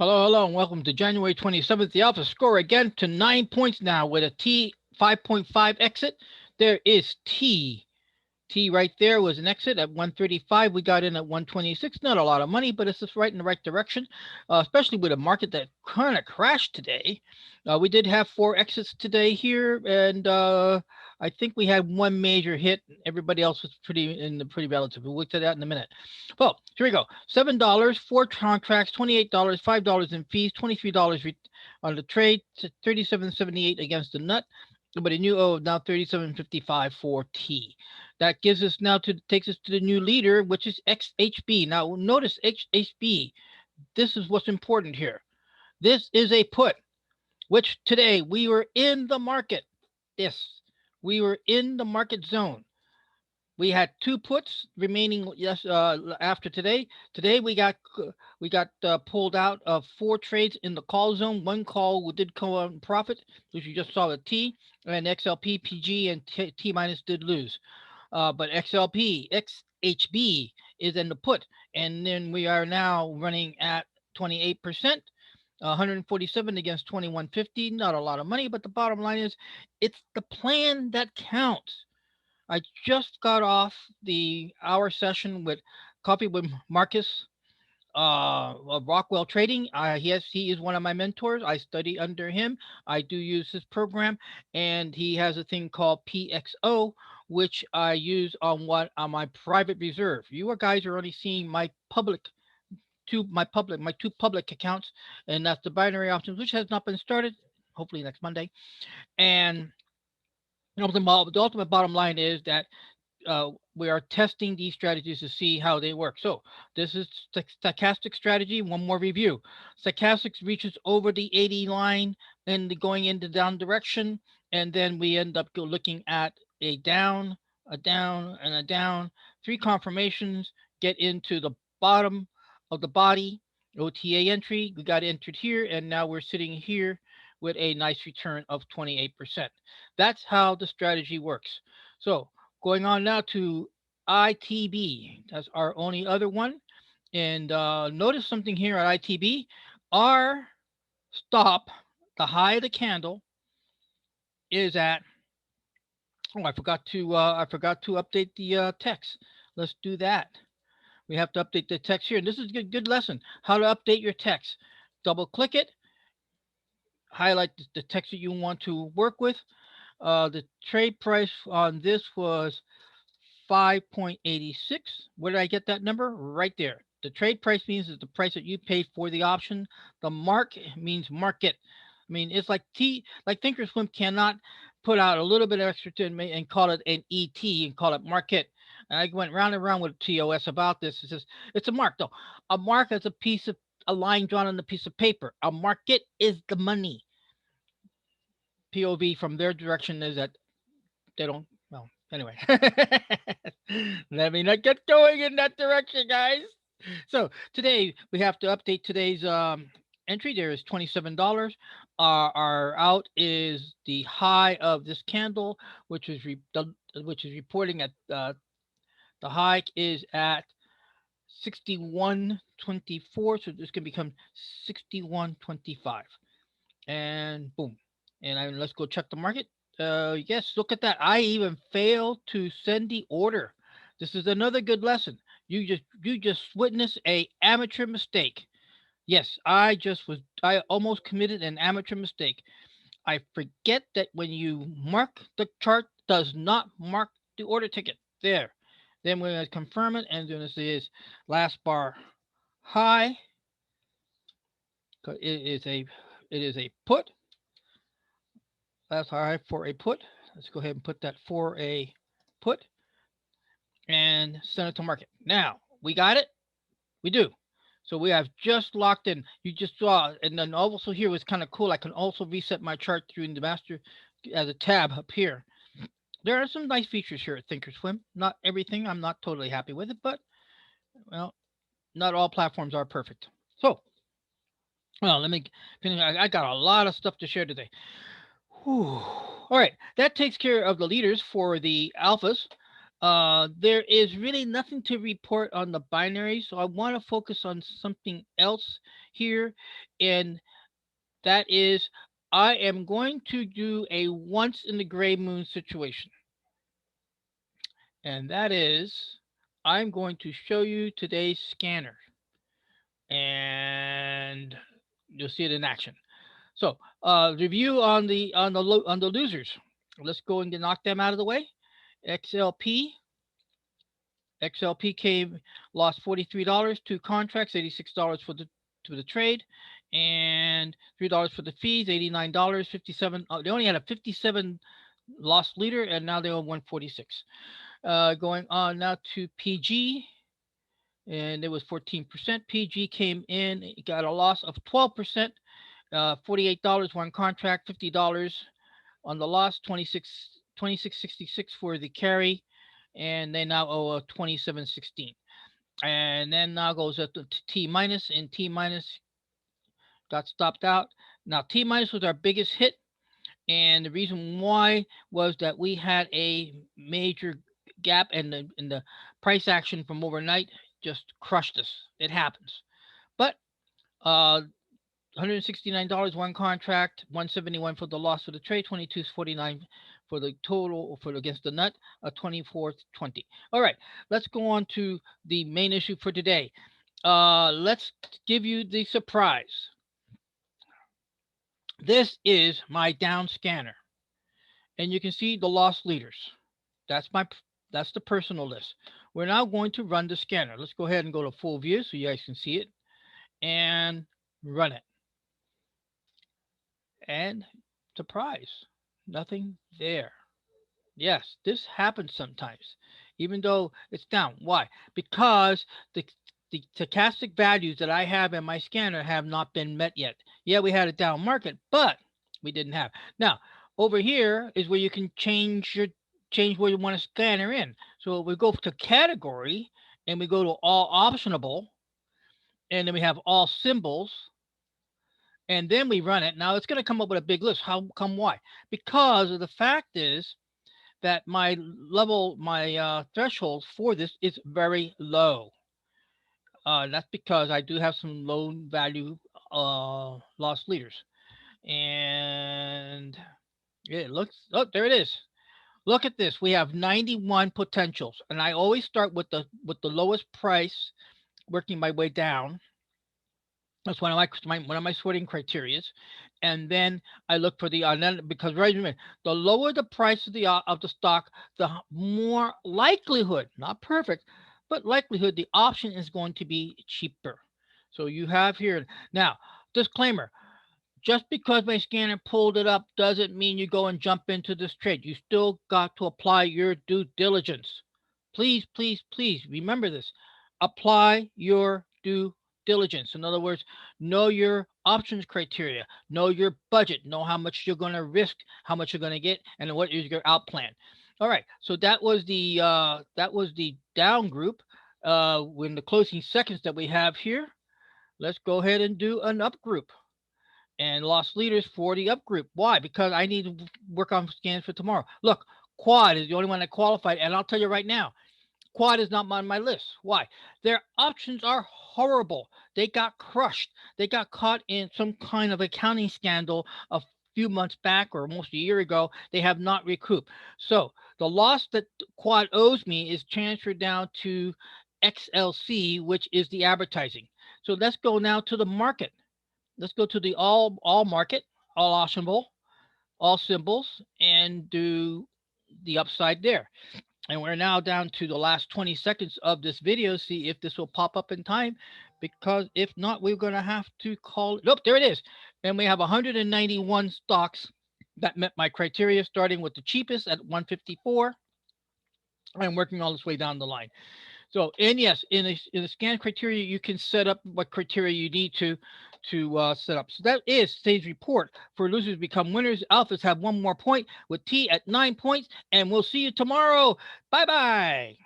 Hello, hello, and welcome to January 27th. The Alpha score again to 9 points now with a T 5.5 exit. There is T. T right there was an exit at 135. We got in at 126. Not a lot of money, but it's just right in the right direction, especially with a market that kind of crashed today. We did have four exits today here, and I think we had one major hit. Everybody else was pretty relative. We'll look to that in a minute. Well, here we go. $7, four contracts, $28, $5 in fees, $23 on the trade, 37.78 against the nut. But a new O now 37.55 for T. That gives us now to takes us to the new leader, which is XHB. Now notice XHB. This is what's important here. This is a put, which today we were in the market. Yes, we were in the market zone. We had two puts remaining. Yes, after today. Today we got pulled out of four trades in the call zone. One call did come on profit, which you just saw with T, and XLP, PG, and T minus did lose. But XLP, XHB is in the put, and then we are now running at 28%. 147 against 2150. Not a lot of money, but the bottom line is it's the plan that counts. I just got off the hour session with coffee with Marcus of Rockwell Trading. He is one of my mentors. I study under him. I do use his program, and he has a thing called PXO, which I use on my private reserve. You guys are only seeing my two public accounts, and that's the binary options, which has not been started. Hopefully next Monday, and the ultimate bottom line is that we are testing these strategies to see how they work. So this is stochastic strategy. One more review. Stochastic reaches over the 80 line and going into down direction, and then we end up looking at a down, and a down. Three confirmations get into the bottom of the body. OTA entry. We got entered here, and now we're sitting here with a nice return of 28%. That's how the strategy works. So going on now to ITB. That's our only other one. And notice something here at ITB. Our stop, the high of the candle, is at. Oh, I forgot to update the text. Let's do that. We have to update the text here. And this is a good lesson. How to update your text. Double click it. Highlight the text that you want to work with. The trade price on this was 5.86. Where did I get that number? Right there. The trade price means is the price that you paid for the option. The mark means market. I mean, it's like Thinkorswim cannot put out a little bit extra to and call it an ET and call it market. And I went round and round with TOS about this. It says it's a mark though. A mark is a line drawn on a piece of paper. A market is the money. POV from their direction is that they don't. Well, anyway, let me not get going in that direction, guys. So today we have to update today's entry. There is $27. Our out is the high of this candle, which is reporting at the high is at 61.24. So this can become 61.25, and boom. And let's go check the market. Yes, look at that. I even failed to send the order. This is another good lesson. You just witnessed a amateur mistake. Yes, I almost committed an amateur mistake. I forget that when you mark the chart does not mark the order ticket. There. Then we're gonna confirm it, and then this is last bar high. It is a put. Last high for a put. Let's go ahead and put that for a put and send it to market. Now we got it. We do. So we have just locked in. You just saw, and then also here was kind of cool. I can also reset my chart through the master as a tab up here. There are some nice features here at Thinkorswim. Not everything. I'm not totally happy with it, but well, not all platforms are perfect. So, well, let me finish. I got a lot of stuff to share today. Whew. All right, that takes care of the leaders for the alphas. There is really nothing to report on the binary, so I want to focus on something else here, and that is I am going to do a once in the gray moon situation. And that is I'm going to show you today's scanner, and you'll see it in action. So, review on the losers. Let's go and knock them out of the way. XLP XLP came lost $43, two contracts, $86 for the trade, and $3 for the fees, $89, 57. They only had a 57 loss leader, and now they own 146. Going on now to PG, and it was 14%. PG came in, it got a loss of 12%, $48 one contract, $50 on the loss, 26.66 for the carry, and they now owe a 27.16. And then now goes up to T minus, and T minus got stopped out. Now T minus was our biggest hit, and the reason why was that we had a major gap, and the price action from overnight just crushed us. It happens, but $169 one contract, 171 for the loss for the trade, 22.49 for the total for against the nut, 24.20. All right, let's go on to the main issue for today. Let's give you the surprise. This is my down scanner, and you can see the loss leaders. That's the personal list. We're now going to run the scanner. Let's go ahead and go to full view so you guys can see it, and run it. And surprise, nothing there. Yes, this happens sometimes, even though it's down. Why? Because the stochastic values that I have in my scanner have not been met yet. Yeah, we had a down market, but we didn't have. Now, over here is where you can change where you want to scanner in. So we go to category, and we go to all optionable, and then we have all symbols, and then we run it. Now it's going to come up with a big list. How come? Why? Because of the fact is that my threshold for this is very low. That's because I do have some low value loss leaders, and it looks. Oh, there it is. Look at this. We have 91 potentials, and I always start with the lowest price, working my way down. That's one of my sorting criterias, and then I look for the because the lower the price of the stock, the more likelihood, not perfect, but likelihood the option is going to be cheaper. So you have here now disclaimer: just because my scanner pulled it up doesn't mean you go and jump into this trade. You still got to apply your due diligence. Please, please, please remember this. Apply your due diligence. In other words, know your options criteria, know your budget, know how much you're going to risk, how much you're going to get, and what is your out plan. All right, so that was the down group. In the closing seconds that we have here, let's go ahead and do an up group. And lost leaders for the up group. Why? Because I need to work on scans for tomorrow. Look, quad is the only one that qualified, and I'll tell you right now, quad is not on my list. Why? Their options are horrible. They got crushed. They got caught in some kind of accounting scandal a few months back or almost a year ago. They have not recouped. So the loss that quad owes me is transferred down to XLC, which is the advertising. So let's go now to the market. Let's go to the all market, all optionable, all symbols, and do the upside there. And we're now down to the last 20 seconds of this video. See if this will pop up in time, because if not, we're going to have to call it. Nope, there it is. And we have 191 stocks that met my criteria, starting with the cheapest at 154 and working all this way down the line. So, and yes, in the scan criteria, you can set up what criteria you need to set up. So that is today's report. For losers become winners, alphas have one more point with T at 9 points, and we'll see you tomorrow. Bye-bye.